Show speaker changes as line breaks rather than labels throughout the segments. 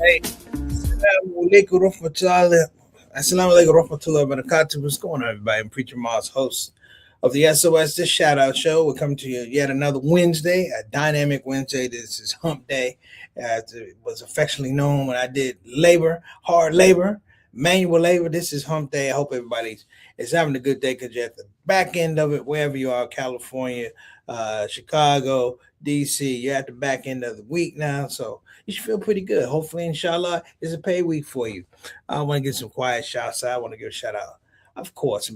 Hey, Assalamu alaikum barakatuh. What's going on, everybody? I'm Preacher Mars, host of the SOS This Shout Out Show. We're coming to you yet another Wednesday, a dynamic Wednesday. This is Hump Day, as it was affectionately known when I did labor, hard labor, manual labor. This is Hump Day. I hope everybody is having a good day because you're at the back end of it, wherever you are, California, Chicago, DC. You're at the back end of the week now, so you should feel pretty good. Hopefully, inshallah, it's a pay week for you. I want to get some quiet shouts out. I want to give a shout out, of course,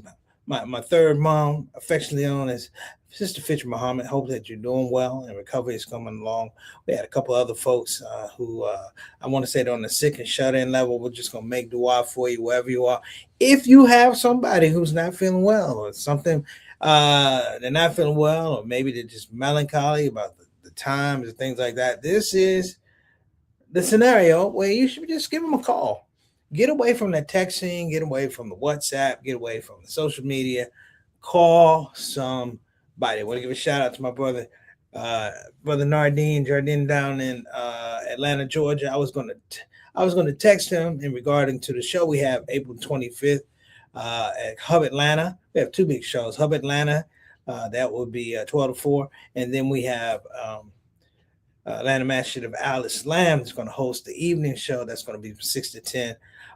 my third mom, affectionately known as Sister Fitch Muhammad. Hope that you're doing well and recovery is coming along. We had a couple other folks who I want to say they're on the sick and shut in level. We're just going to make dua for you wherever you are. If you have somebody who's not feeling well or something, they're not feeling well, or maybe they're just melancholy about the times and things like that, this is the scenario where you should just give them a call. Get away from the texting, get away from the WhatsApp, get away from the social media. Call somebody. I want to give a shout out to my brother Jardine down in Atlanta, Georgia. I was gonna text him in regarding to the show we have April 25th at Hub Atlanta. We have two big shows. Hub Atlanta, that will be 12 to 4, and then we have Atlanta Masjid of Al Islam is going to host the evening show. That's going to be from 6 to 10.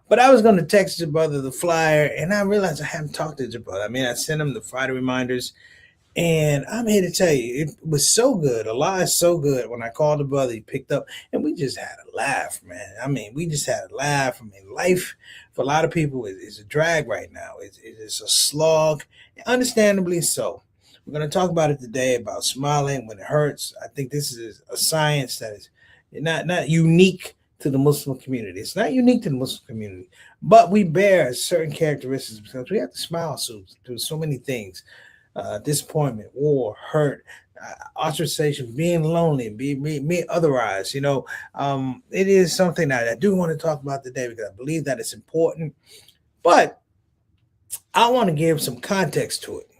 But I was going to text your brother the flyer, and I realized I hadn't talked to your brother. I mean, I sent him the Friday reminders, and I'm here to tell you, it was so good. Allah is so good. When I called the brother, he picked up, and we just had a laugh, man. I mean, we just had a laugh. I mean, life for a lot of people is a drag right now. It is a slog, understandably so. We're going to talk about it today about smiling when it hurts. I think this is a science that is not unique to the Muslim community. It's not unique to the Muslim community, but we bear certain characteristics because we have to smile through so many things: disappointment, war, hurt, ostracization, being lonely, being otherized. It is something that I do want to talk about today because I believe that it's important. But I want to give some context to it.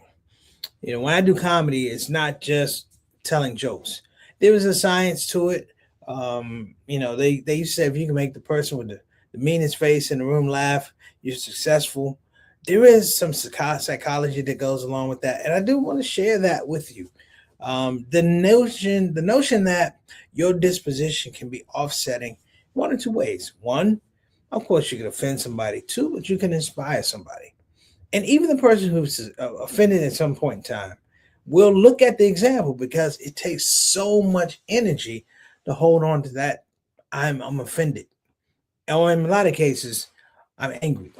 When I do comedy, it's not just telling jokes. There is a science to it. They used to say if you can make the person with the meanest face in the room laugh, you're successful. There is some psychology that goes along with that, and I do want to share that with you. The notion that your disposition can be offsetting one or two ways. One, of course, you can offend somebody. Two, but you can inspire somebody. And even the person who's offended at some point in time will look at the example because it takes so much energy to hold on to that. I'm offended, or in a lot of cases, I'm angry.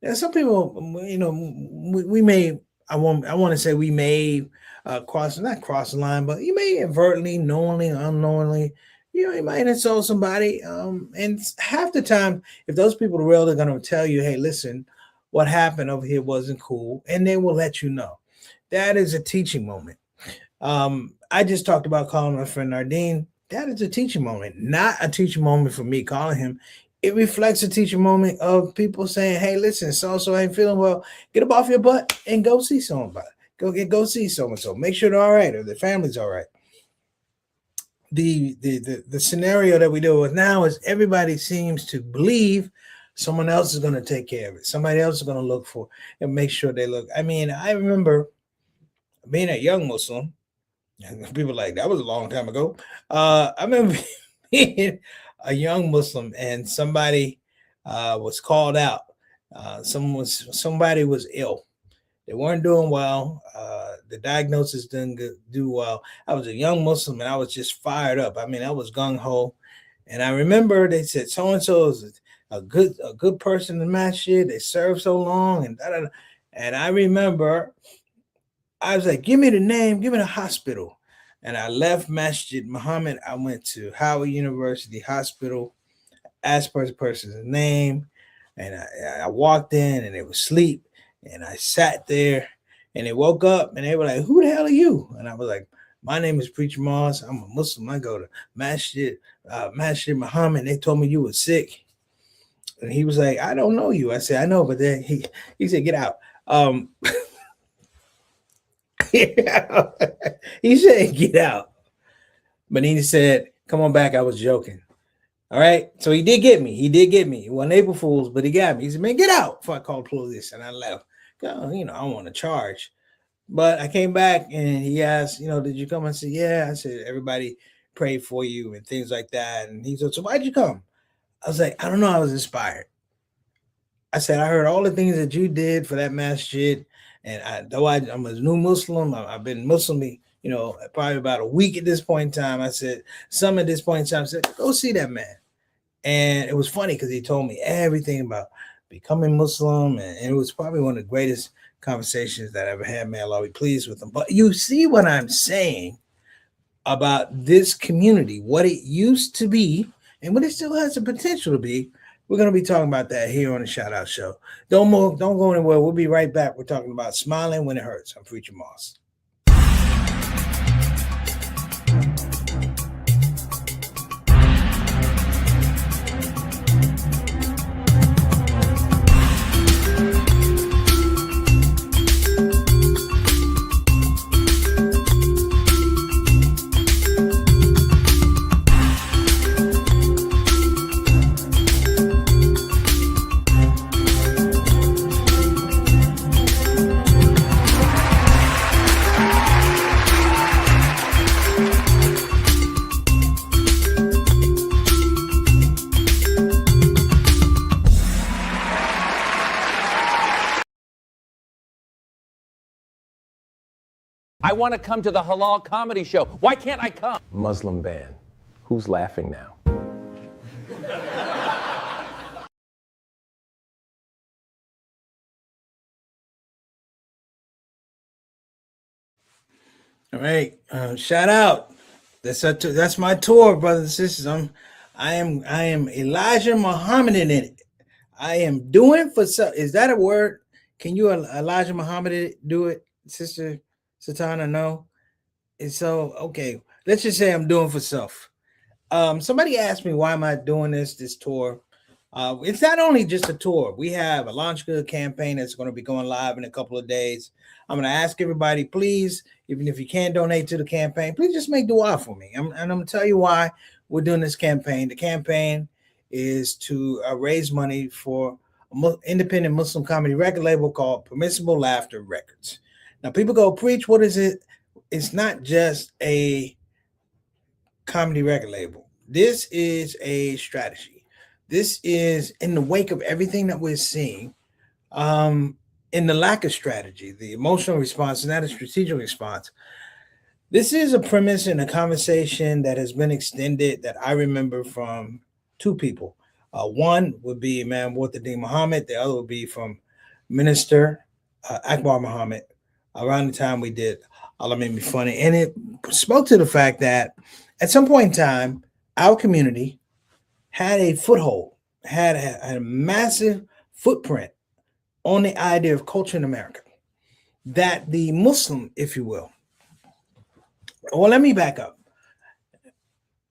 Now, some people, we may. I want to say we may not cross the line, but you may inadvertently, knowingly, unknowingly, you might insult somebody. And half the time, if those people are real, they're going to tell you, "Hey, listen, what happened over here wasn't cool," and they will let you know. That is a teaching moment. I just talked about calling my friend Nardine. That is a teaching moment, not a teaching moment for me calling him. It reflects a teaching moment of people saying, "Hey, listen, so and so ain't feeling well. Get up off your butt and go see somebody. Go see so and so. Make sure they're all right or their family's all right." The scenario that we deal with now is everybody seems to believe someone else is going to take care of it. Somebody else is going to look for and make sure they look. I mean, I remember being a young Muslim. People like that was a long time ago. I remember being a young Muslim and somebody was called out. Somebody was ill. They weren't doing well. The diagnosis didn't do well. I was a young Muslim and I was just fired up. I mean, I was gung ho. And I remember they said so and so is a good person to match it. They served so long and da, da, da. And I remember I was like, give me the name, give me the hospital. And I left Masjid Muhammad. I went to Howard University Hospital, asked for the person's name, and I walked in and they were asleep. And I sat there and they woke up and they were like, "Who the hell are you?" And I was like, "My name is Preacher Mars. I'm a Muslim. I go to Masjid Muhammad. They told me you were sick." And he was like, "I don't know you." I said, "I know," but then he said, "Get out." He said, "Get out." But he said, "Come on back." I was joking. All right. So he did get me. He did get me. It wasn't April Fool's, but he got me. He said, man, get out. Before I called police and I left. I want to charge. But I came back and he asked, did you come? I said, yeah. I said, everybody prayed for you and things like that. And he said, so why'd you come? I was like, I don't know. I was inspired. I said, I heard all the things that you did for that masjid. And I'm a new Muslim. I've been Muslim, probably about a week at this point in time. I said, some at this point in time, I said, go see that man. And it was funny because he told me everything about becoming Muslim. And it was probably one of the greatest conversations that I ever had. May Allah be pleased with him. But you see what I'm saying about this community, what it used to be and what it still has the potential to be. We're going to be talking about that here on the Shout Out Show. Don't move. Don't go anywhere. We'll be right back. We're talking about smiling when it hurts. I'm Preacher Moss.
I want to come to the halal comedy show. Why can't I come?
Muslim ban. Who's laughing now?
All right, shout out. That's my tour, brothers and sisters. I am Elijah Muhammad in it. I am doing for self. Is that a word? Can you Elijah Muhammad do it, Sister Satana? No. And so, okay, let's just say I'm doing for self. Somebody asked me why am I doing this tour? It's not only just a tour. We have a Launch Good campaign that's going to be going live in a couple of days. I'm going to ask everybody, please, even if you can't donate to the campaign, please just make dua for me. And I'm going to tell you why we're doing this campaign. The campaign is to raise money for an independent Muslim comedy record label called Permissible Laughter Records. Now, people go, preach, what is it? It's not just a comedy record label. This is a strategy. This is in the wake of everything that we're seeing, in the lack of strategy, the emotional response, and not a strategic response. This is a premise and a conversation that has been extended that I remember from two people. One would be Imam Muhyiddin Muhammad. The other would be from Minister Akbar Muhammad. Around the time we did Allah Made Me Funny. And it spoke to the fact that at some point in time, our community had a foothold, had a massive footprint on the idea of culture in America. That the Muslim, if you will, well, let me back up.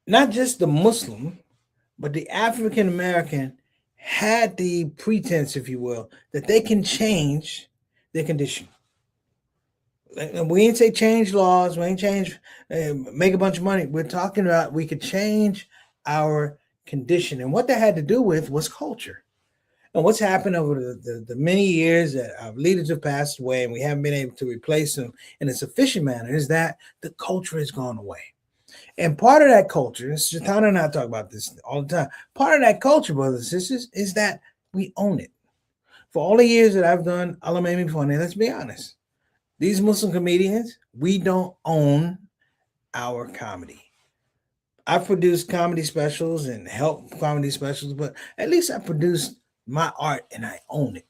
Not just the Muslim, but the African American had the pretense, if you will, that they can change their condition. We ain't say change laws, we ain't change, make a bunch of money. We're talking about we could change our condition. And what that had to do with was culture. And what's happened over the many years that our leaders have passed away and we haven't been able to replace them in a sufficient manner is that the culture has gone away. And part of that culture, Shatana and I talk about this all the time, part of that culture, brothers and sisters, is that we own it. For all the years that I've done Allah Made Me Funny, let's be honest, these Muslim comedians, we don't own our comedy. I've produced comedy specials and helped comedy specials, but at least I produced my art and I own it.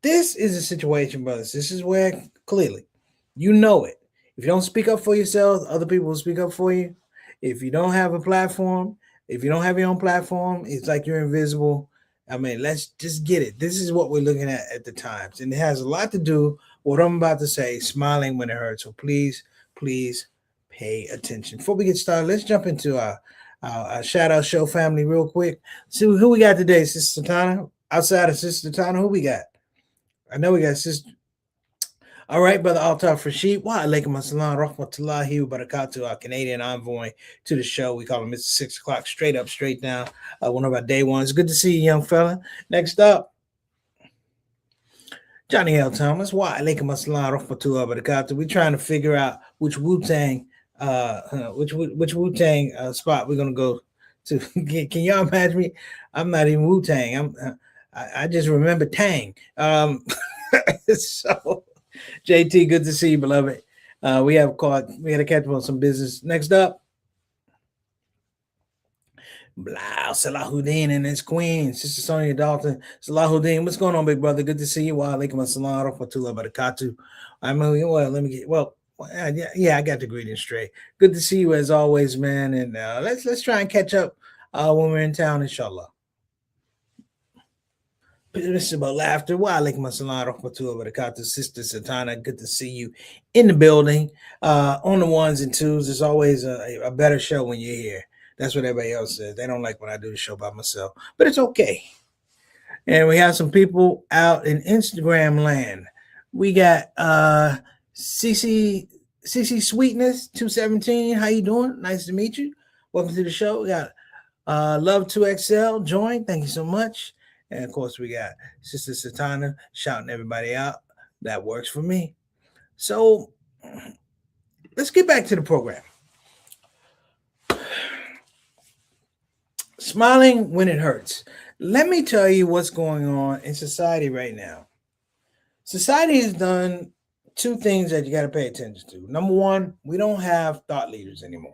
This is a situation, brothers. This is where clearly you know it. If you don't speak up for yourself, other people will speak up for you. If you don't have a platform, if you don't have your own platform, it's like you're invisible. I mean, let's just get it. This is what we're looking at the times. And it has a lot to do with what I'm about to say, smiling when it hurts. So please pay attention. Before we get started, let's jump into our shout out show family real quick. See who we got today, Sister Tana. Outside of Sister Tana, who we got? I know we got Sister All right, Brother Altaf Rashid. Wa alaikum assalam rahmatullahi wa barakatuh, our Canadian envoy to the show. We call him Mr. 6 o'clock, straight up, straight down. One of our day ones. Good to see you, young fella. Next up, Johnny L. Thomas. Wa alaikum assalam rahmatullahi wa barakatuh. We're trying to figure out which Wu-Tang, which Wu-Tang spot we're going to go to. Can y'all imagine me? I'm not even Wu-Tang. I just remember Tang. So JT, good to see you, beloved. We had to catch up on some business. Next up, Blah, Salahuddin and his queen, Sister Sonia Dalton. Salahuddin, what's going on, big brother? Good to see you. Wa alaikum assalam rahmatullahi wa barakatuh. I mean, well, let me get I got the greetings straight. Good to see you as always, man. And let's try and catch up when we're in town, inshallah. This is about laughter. Wa alaikum assalam rahmatullahi wa barakatuh. Sister Satana, good to see you in the building. On the ones and twos, it's always a better show when you're here. That's what everybody else says. They don't like when I do the show by myself, but it's okay. And we have some people out in Instagram land. We got CC Sweetness 217. How you doing? Nice to meet you. Welcome to the show. We got Love 2XL join. Thank you so much. And of course, we got Sister Satana shouting everybody out. That works for me. So let's get back to the program. Smiling when it hurts. Let me tell you what's going on in society right now. Society has done two things that you got to pay attention to. Number one, we don't have thought leaders anymore.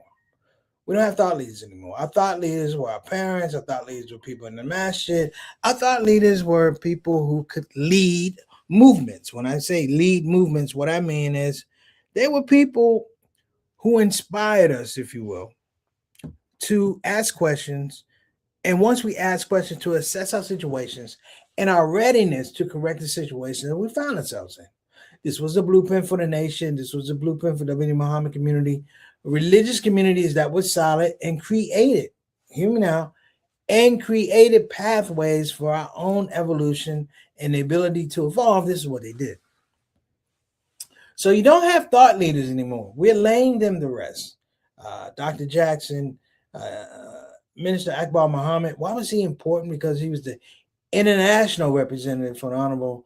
Our thought leaders were our parents. Our thought leaders were people in the masjid. Our thought leaders were people who could lead movements. When I say lead movements, what I mean is they were people who inspired us, if you will, to ask questions. And once we ask questions, to assess our situations and our readiness to correct the situation that we found ourselves in. This was a blueprint for the nation. This was a blueprint for the Muhammad community, religious communities that was solid and created, hear me now, and created pathways for our own evolution and the ability to evolve. This is what they did. So you don't have thought leaders anymore. We're laying them to rest. Dr. Jackson, Minister Akbar Muhammad, why was he important? Because he was the international representative for the Honorable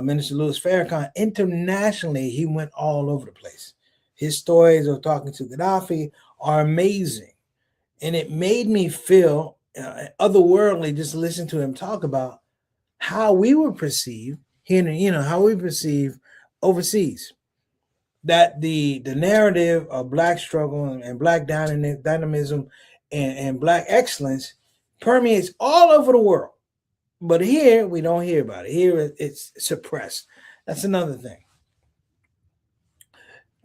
Minister Louis Farrakhan. Internationally, he went all over the place. His stories of talking to Gaddafi are amazing. And it made me feel otherworldly just to listen to him talk about how we were perceived here, how we perceive overseas. That the narrative of Black struggle and Black dynamism and Black excellence permeates all over the world. But here, we don't hear about it. Here, it's suppressed. That's another thing.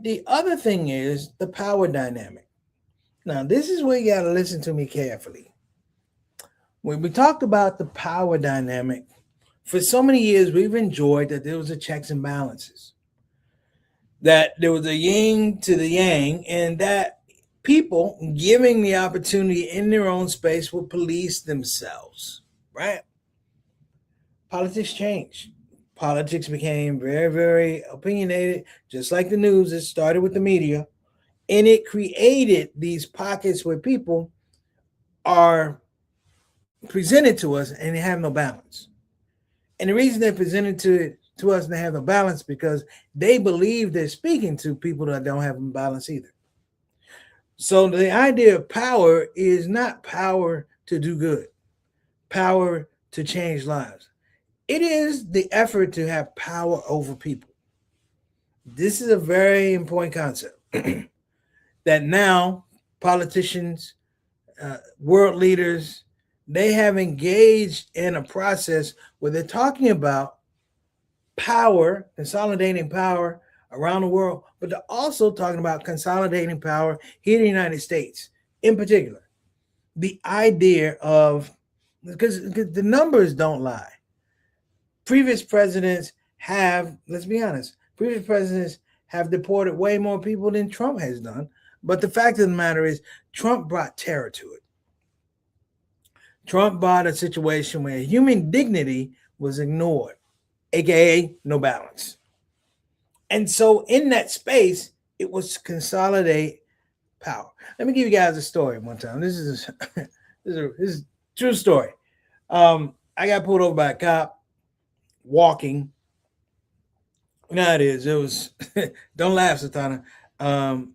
The other thing is the power dynamic. Now, this is where you got to listen to me carefully. When we talked about the power dynamic, for so many years, we've enjoyed that there was a checks and balances, that there was a yin to the yang, and that people giving the opportunity in their own space will police themselves, right? Politics changed. Politics became very, very opinionated, just like the news. It started with the media, and it created these pockets where people are presented to us and they have no balance. And the reason they're presented to us and they have no balance because they believe they're speaking to people that don't have balance either. So the idea of power is not power to do good, power to change lives. It is the effort to have power over people. This is a very important concept that now politicians, world leaders, they have engaged in a process where they're talking about power, consolidating power around the world, but they're also talking about consolidating power here in the United States, in particular. The idea of, because the numbers don't lie. Previous presidents have, let's be honest, previous presidents have deported way more people than Trump has done. But the fact of the matter is, Trump brought terror to it. Trump brought a situation where human dignity was ignored, aka no balance. And so in that space, it was to consolidate power. Let me give you guys a story one time. This is this is a true story. I got pulled over by a cop walking. You know how it is. It was don't laugh, Satana. Um,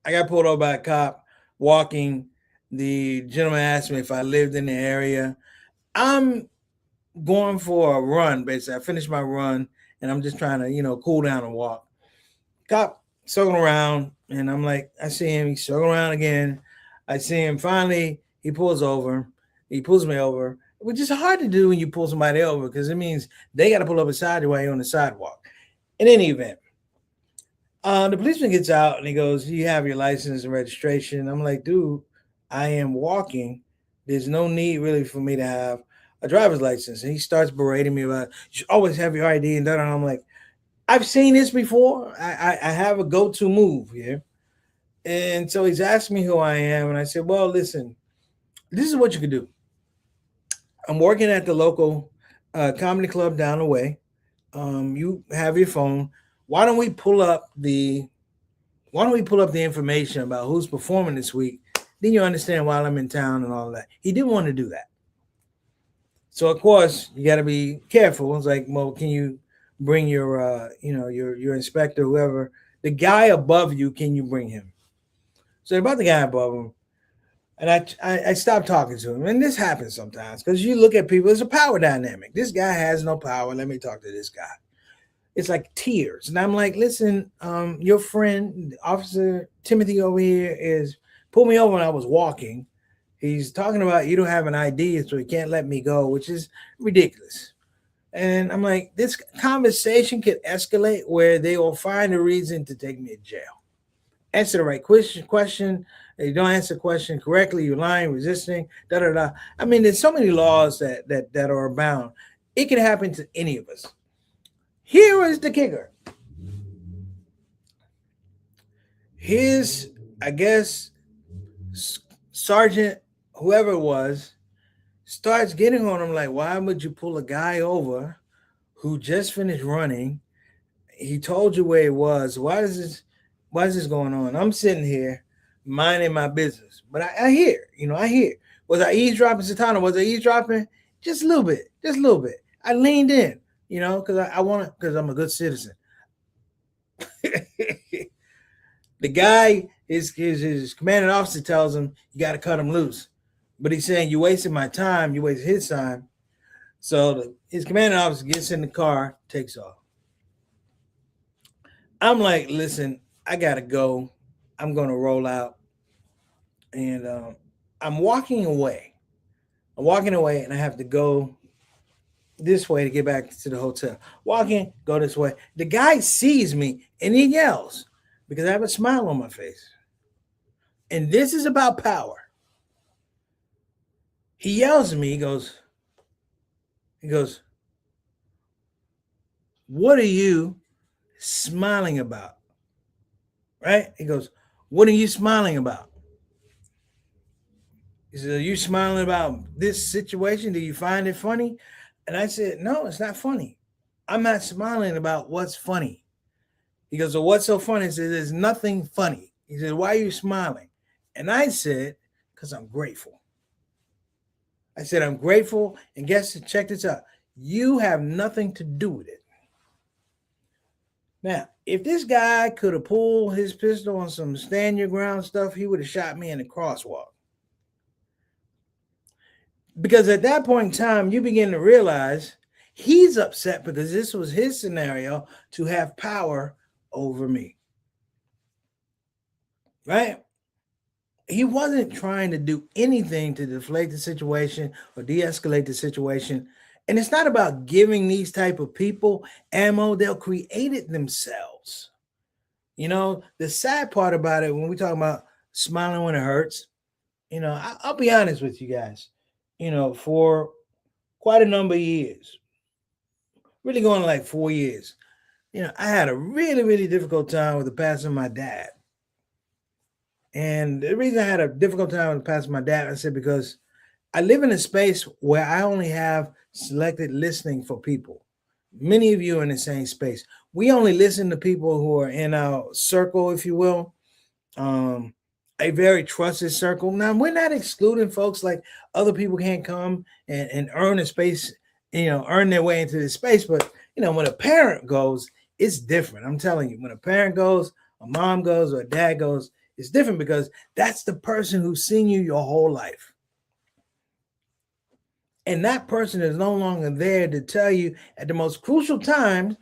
I got pulled over by a cop walking. The gentleman asked me if I lived in the area. I'm going for a run, basically. I finished my run and I'm just trying to, cool down and walk. Cop circling around, and I'm like, I see him, he's circling around again. I see him finally, he pulls over, he pulls me over, which is hard to do when you pull somebody over because it means they got to pull up beside you while you're on the sidewalk. In any event, the policeman gets out and he goes, "You have your license and registration." I'm like, "Dude, I am walking. There's no need really for me to have a driver's license." And he starts berating me about, "You should always have your ID." And I'm like, "I've seen this before. I have a go-to move here." And so he's asked me who I am. And I said, "Well, listen, this is what you can do. I'm working at the local comedy club down the way. You have your phone. Why don't we pull up the information about who's performing this week? Then you understand why I'm in town and all that." He didn't want to do that. So of course you got to be careful. It's like, "Well, can you bring your your inspector, whoever, the guy above you, can you bring him?" So about the guy above him, and I stopped talking to him. And this happens sometimes because you look at people, it's a power dynamic. This guy has no power. Let me talk to this guy. It's like tears. And I'm like, "Listen, your friend, Officer Timothy over here, is pulled me over when I was walking. He's talking about you don't have an ID, so he can't let me go," which is ridiculous. And I'm like, this conversation could escalate where they will find a reason to take me to jail. Answer the right question. If you don't answer the question correctly, you're lying, resisting, da da da. I mean, there's so many laws that are bound. It can happen to any of us. Here is the kicker. His, I guess, sergeant, whoever it was, starts getting on him like, "Why would you pull a guy over who just finished running? He told you where he was. Why is this going on?" I'm sitting here minding my business. But I hear, I hear. Was I eavesdropping, Satana? Was I eavesdropping? Just a little bit. Just a little bit. I leaned in, because I want to, because I'm a good citizen. The guy, his commanding officer tells him, "You got to cut him loose." But he's saying, "You wasted my time. You wasted his time." So his commanding officer gets in the car, takes off. I'm like, "Listen, I got to go. I'm going to roll out." And I'm walking away. And I have to go this way to get back to the hotel. Walking, go this way. The guy sees me and he yells because I have a smile on my face. And this is about power. He yells at me. He goes, "What are you smiling about?" Right? He goes, "What are you smiling about?" He said, "Are you smiling about this situation? Do you find it funny?" And I said, "No, it's not funny. I'm not smiling about what's funny." He goes, "So what's so funny?" He said, "There's nothing funny." He said, "Why are you smiling?" And I said, "Because I'm grateful." I said, "I'm grateful." And check this out. You have nothing to do with it. Now, if this guy could have pulled his pistol on some stand your ground stuff, he would have shot me in the crosswalk. Because at that point in time, you begin to realize he's upset because this was his scenario to have power over me. Right? He wasn't trying to do anything to deflate the situation or de-escalate the situation. And it's not about giving these type of people ammo. They'll create it themselves. The sad part about it, when we talk about smiling when it hurts, I'll be honest with you guys, for quite a number of years, really going like 4 years, I had a really, really difficult time with the passing of my dad. And the reason I had a difficult time with the passing of my dad, I said, because I live in a space where I only have selected listening for people. Many of you are in the same space. We only listen to people who are in our circle, if you will, um, a very trusted circle. Now, we're not excluding folks like other people can't come and earn a space, earn their way into this space. But, when a parent goes, it's different. I'm telling you, when a parent goes, a mom goes, or a dad goes, it's different because that's the person who's seen you your whole life. And that person is no longer there to tell you at the most crucial times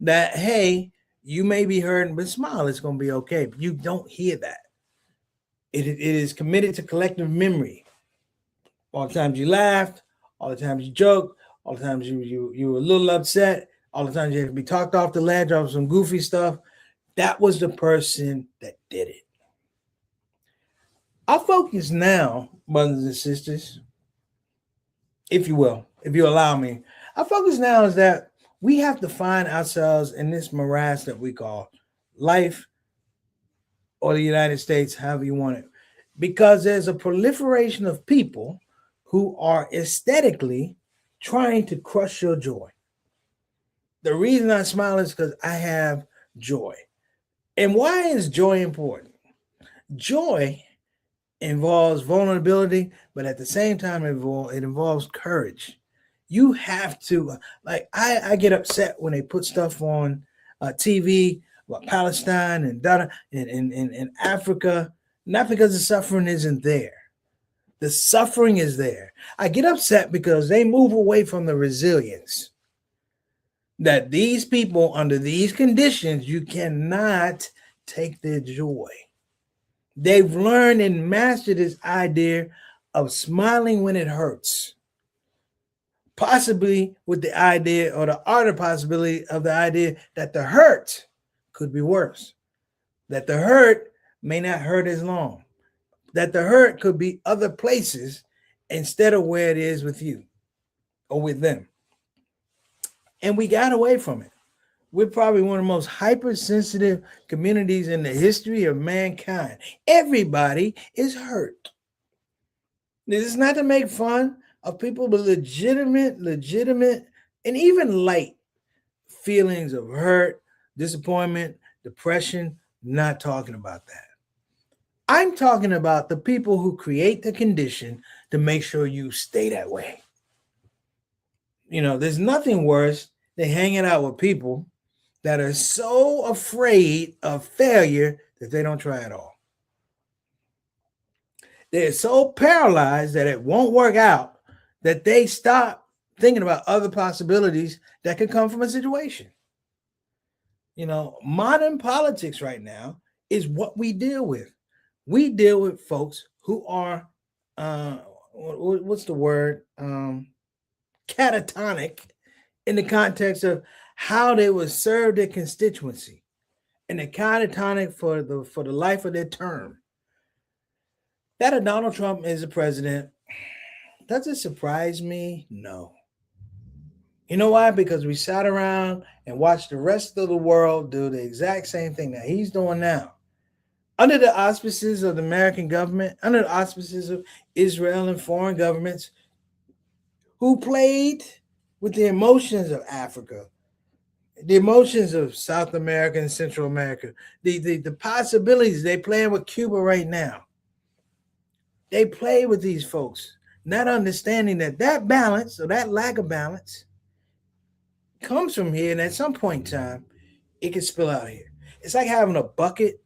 that, hey, you may be hurting, but smile, it's going to be okay. But you don't hear that. It is committed to collective memory. All the times you laughed, all the times you joked, all the times you were a little upset, all the times you had to be talked off the ledge off some goofy stuff. That was the person that did it. Our focus now, brothers and sisters, if you will, if you allow me, our focus now is that we have to find ourselves in this morass that we call life or the United States, however you want it, because there's a proliferation of people who are aesthetically trying to crush your joy. The reason I smile is because I have joy. And why is joy important? Joy involves vulnerability, but at the same time, it involves courage. You have to, like, I get upset when they put stuff on TV about Palestine and in Africa, not because the suffering isn't there. The suffering is there. I get upset because they move away from the resilience that these people under these conditions, you cannot take their joy. They've learned and mastered this idea of smiling when it hurts. Possibly with the idea or the other possibility of the idea that the hurt could be worse. That the hurt may not hurt as long. That the hurt could be other places instead of where it is with you or with them. And we got away from it. We're probably one of the most hypersensitive communities in the history of mankind. Everybody is hurt. This is not to make fun of people with legitimate, and even light feelings of hurt, disappointment, depression. Not talking about that. I'm talking about the people who create the condition to make sure you stay that way. There's nothing worse than hanging out with people that are so afraid of failure that they don't try at all. They're so paralyzed that it won't work out that they stop thinking about other possibilities that could come from a situation. Modern politics right now is what we deal with. We deal with folks who are, what's the word? Catatonic in the context of how they would serve their constituency, and they're catatonic for the life of their term. That a Donald Trump is a president, does it surprise me? No. You know why? Because we sat around and watched the rest of the world do the exact same thing that he's doing now. Under the auspices of the American government, under the auspices of Israel and foreign governments who played with the emotions of Africa, the emotions of South America and Central America, the possibilities. They playing with Cuba right now. They play with these folks, not understanding that balance or that lack of balance comes from here, and at some point in time, it can spill out here. It's like having a bucket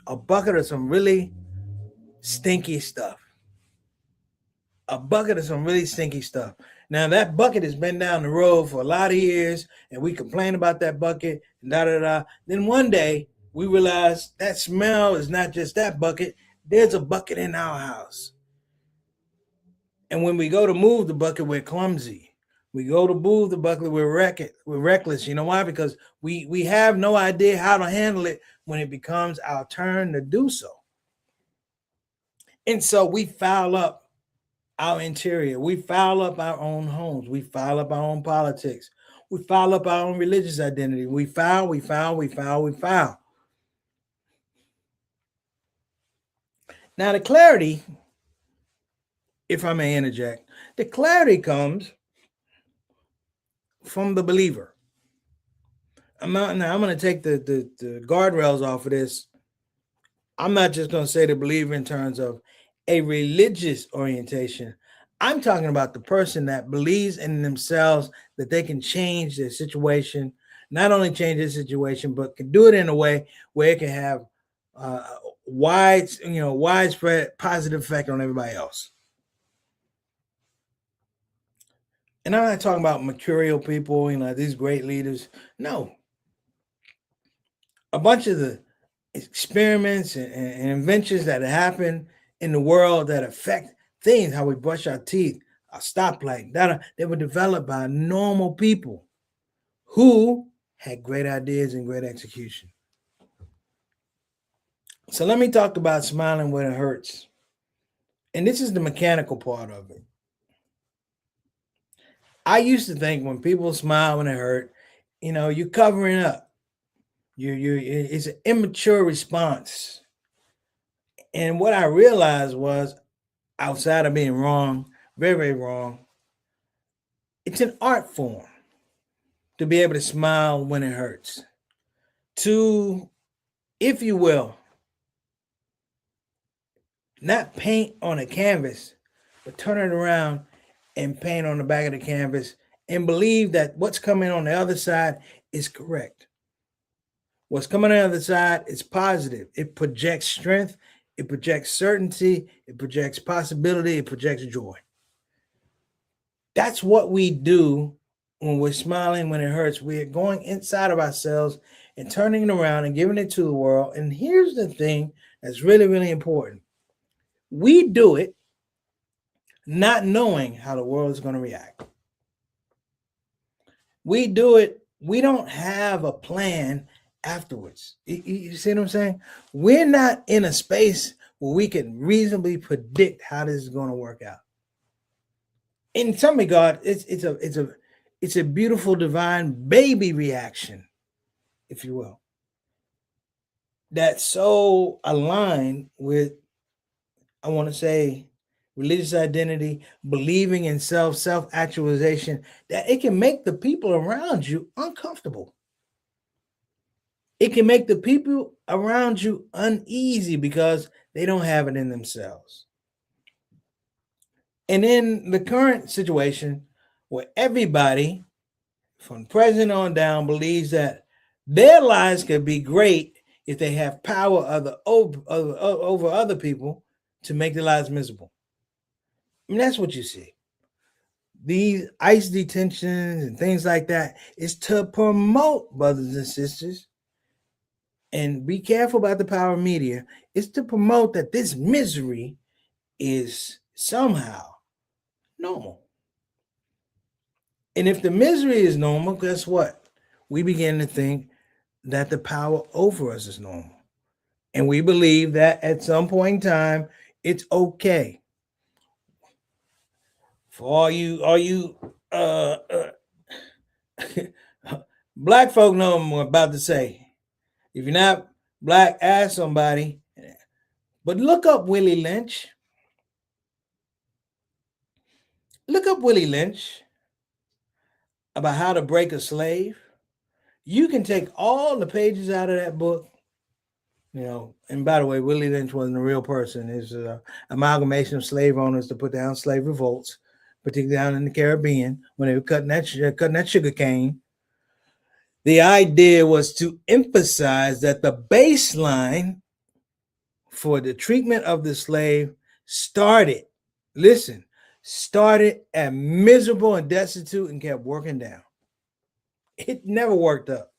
of some really stinky stuff. A bucket of some really stinky stuff. Now, that bucket has been down the road for a lot of years, and we complain about that bucket, and da-da-da. Then one day, we realize that smell is not just that bucket. There's a bucket in our house. And when we go to move the bucket, we're clumsy. We go to move the bucket, we're reckless. You know why? Because we have no idea how to handle it when it becomes our turn to do so. And so we foul up our interior. We foul up our own homes. We foul up our own politics. We foul up our own religious identity. We foul. Now, the clarity, if I may interject, the clarity comes from the believer. I'm going to take the guardrails off of this. I'm not just going to say the believer in terms of a religious orientation. I'm talking about the person that believes in themselves that they can change their situation, not only change their situation, but can do it in a way where it can have widespread positive effect on everybody else. And I'm not talking about mercurial people, these great leaders. No, a bunch of the experiments and inventions that happen in the world that affect things, how we brush our teeth, our stoplight, that they were developed by normal people who had great ideas and great execution. So let me talk about smiling when it hurts. And this is the mechanical part of it. I used to think when people smile when it hurt, you're covering up. It's an immature response. And what I realized was, outside of being wrong, very, very wrong, it's an art form to be able to smile when it hurts. To, if you will, not paint on a canvas, but turn it around and paint on the back of the canvas and believe that what's coming on the other side is correct. What's coming on the other side is positive. It projects strength, it projects certainty, it projects possibility, it projects joy. That's what we do when we're smiling when it hurts. We're going inside of ourselves and turning it around and giving it to the world. And here's the thing that's really, really important. We do it not knowing how the world is going to react. We do it, we don't have a plan afterwards. You see what I'm saying? We're not in a space where we can reasonably predict how this is going to work out. In some regard, it's a beautiful divine baby reaction, if you will, that's so aligned with, I want to say, religious identity, believing in self-actualization, that it can make the people around you uncomfortable. It can make the people around you uneasy because they don't have it in themselves. And in the current situation where everybody from president on down believes that their lives could be great if they have power over other people to make their lives miserable. I mean, that's what you see. These ICE detentions and things like that is to promote, brothers and sisters, and be careful about the power media, it's to promote that this misery is somehow normal. And if the misery is normal, guess what? We begin to think that the power over us is normal. And we believe that at some point in time, it's okay. For all you black folk know what I'm about to say. If you're not black, ask somebody. But look up Willie Lynch. Look up Willie Lynch about how to break a slave. You can take all the pages out of that book. And by the way, Willie Lynch wasn't a real person. It's an amalgamation of slave owners to put down slave revolts, particularly down in the Caribbean when they were cutting that sugar cane. The idea was to emphasize that the baseline for the treatment of the slave started at miserable and destitute and kept working down. It never worked up.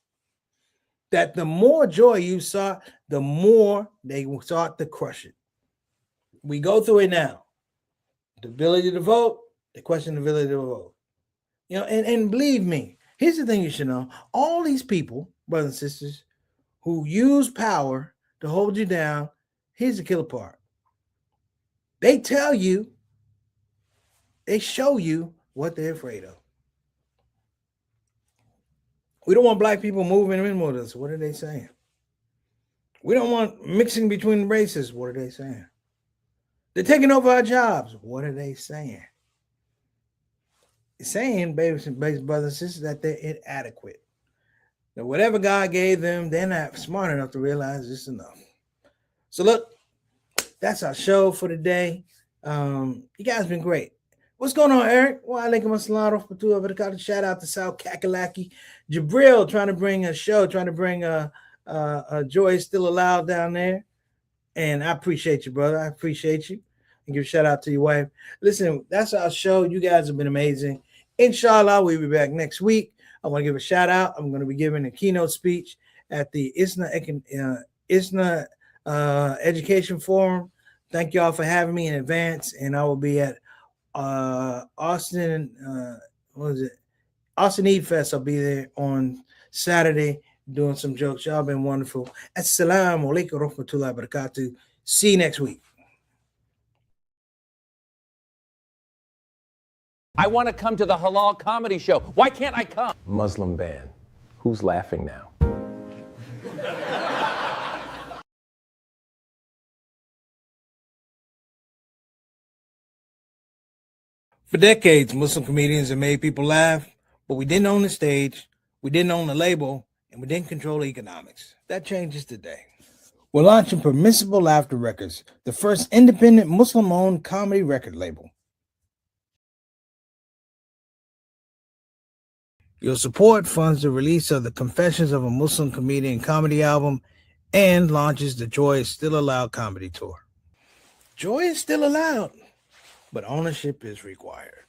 That the more joy you sought, the more they sought to crush it. We go through it now. The ability to vote, the question of the ability to vote. And believe me, here's the thing you should know. All these people, brothers and sisters, who use power to hold you down, here's the killer part. They tell you, they show you what they're afraid of. We don't want black people moving in with us. What are they saying? We don't want mixing between the races. What are they saying? They're taking over our jobs. What are they saying? saying, babies and brothers and sisters, that they're inadequate. That whatever God gave them, they're not smart enough to realize it's enough. So look, that's our show for today. You guys been great. What's going on, Eric? Well, alaikum assalam. Shout out to South Kakalaki. Jabril trying to bring a show, trying to bring a Joy is Still Allowed down there. And I appreciate you, brother. I appreciate you. And give a shout out to your wife. Listen, that's our show. You guys have been amazing. Inshallah, we'll be back next week. I want to give a shout out. I'm going to be giving a keynote speech at the ISNA Education Forum. Thank y'all for having me in advance. And I will be at Austin Eid Fest. I'll be there on Saturday doing some jokes. Y'all been wonderful. Assalamu alaikum warahmatullahi wabarakatuh. See you next week.
I want to come to the Halal Comedy Show. Why can't I come?
Muslim ban. Who's laughing now?
For decades, Muslim comedians have made people laugh, but we didn't own the stage, we didn't own the label, and we didn't control the economics. That changes today. We're launching Permissible Laughter Records, the first independent Muslim-owned comedy record label. Your support funds the release of the Confessions of a Muslim Comedian comedy album and launches the Joy is Still Allowed comedy tour. Joy is still allowed, but ownership is required.